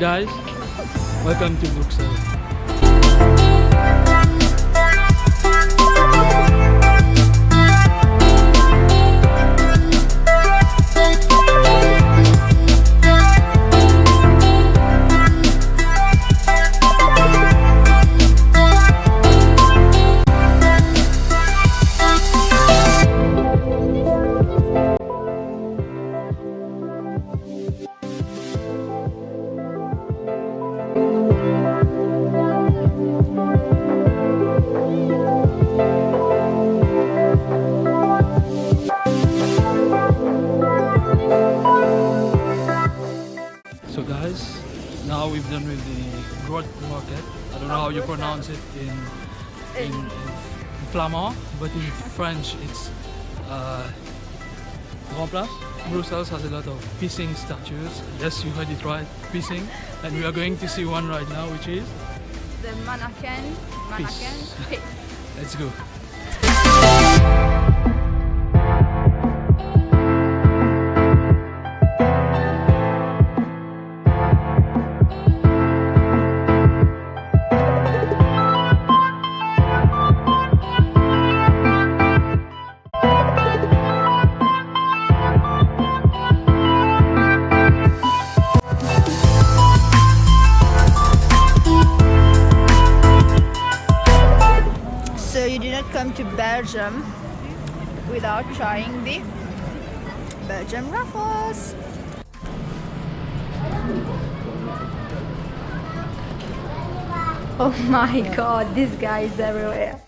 guys, welcome to Bruxelles. So guys, now we've done with the Groot market. I don't know how you pronounce it in Flamand, but in French it's Grand Place. Brussels has a lot of pissing statues. Yes, you heard it right, pissing. And we are going to see one right now, which is the Jeannken Pis. Let's go. So you did not come to Belgium without trying the Belgian Waffles. Oh my god, this guy is everywhere.